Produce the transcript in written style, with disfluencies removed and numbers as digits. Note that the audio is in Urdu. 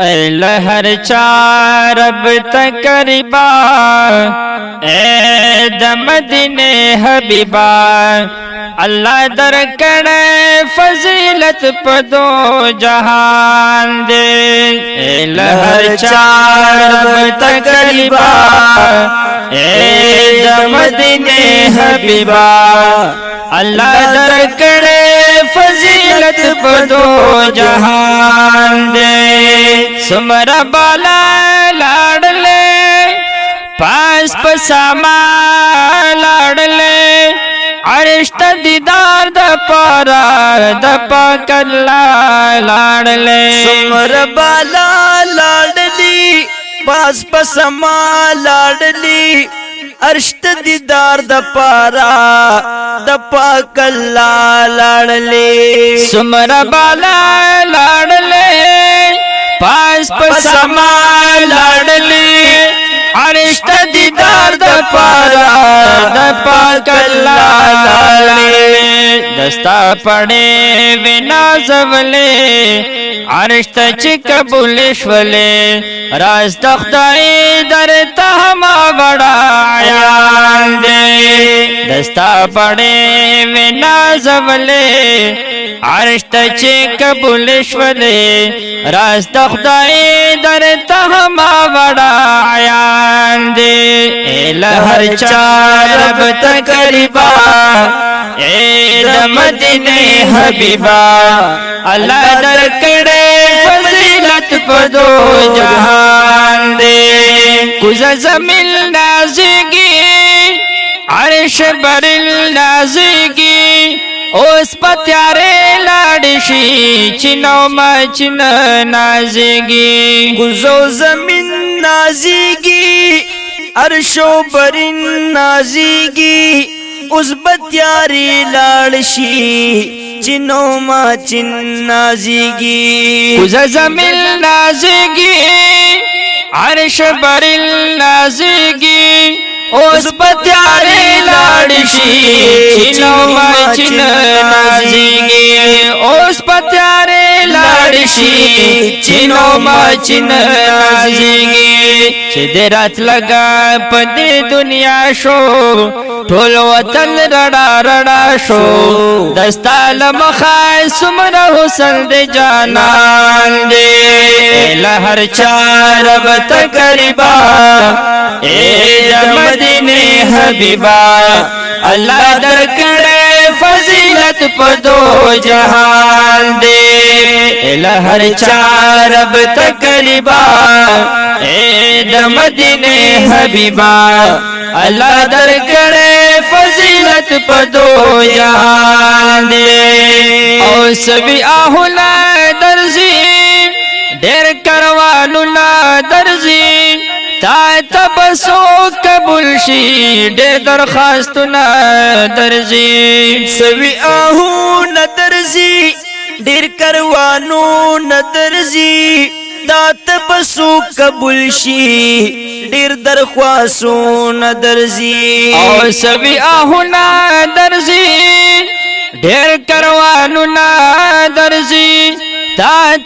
اے لہر چارب تقریبا اے دمدینے حبیبا اللہ در کڑے فضیلت پدو جہان دے اے لہر چارب تقریبا اے دمدینے حبیبا اللہ در کڑے فضیلت پدو جہان دے سمرا بالا لاڑلے پاس پساما لاڑلے عرش تا دیدار دا پارا دا پاک اللہ لاڑلے سمرا بالا لاڑلی پاس پساما لاڑلی عرش تا دیدار دا پارا دا پاک اللہ لاڑلے سمرا بالا لاڑلے پاس پسما لاڑلی عرش تا دیدار دا پارا دا پاک اللہ لاڑلے دستا پڑے ونازولے عرش تا چک بولشولے راز تختائی در تہما بڑا عیان دے دستا پڑے ونازولے عرش تا چک بولشولے راز تختائی در تہما بڑا عیان دے اے لہر چارب تقریبا اے دمدینے حبیبا اللہ در کڑے فضیلت پدو جہان دے کزا زمین نازگی عرش برل نازگی اس پتیارے لاڑشی چنو مچن نازگی گزو زمین نازگی عرش و برین نازگی اس بتیاری لاڑشی چنو ما چن نازگی کزا زمین نازگی عرش برل نازگی اس پتیارے لاڑشی چنو مچن نازگی اس پتیارے لاڑشی چنو مچن نازگی چھ رات لگا پدی دنیا شو ٹھول وطن رڑا رڑا شو دستا لمخائی سمر حسن دے جانان دے لہر چارب تقریبا اے دمدینے حبیبا اللہ در کڑے فضیلت پدو جہان دے لہر چارب تقریبا اے دمدینے حبیبا اللہ در کڑے فضیلت پدو جہان دے او سبی آہولا درزی دیر کروالو لا درزی تا تبسو قبول شی دیر درخواستو نا درزی سوی آہو ندرزی دیر کروانو ندرزی دات بسو قبول شی دیر درخواستو ندرزی او سبی آہو نا درزی دیر کروانو نا درزی تا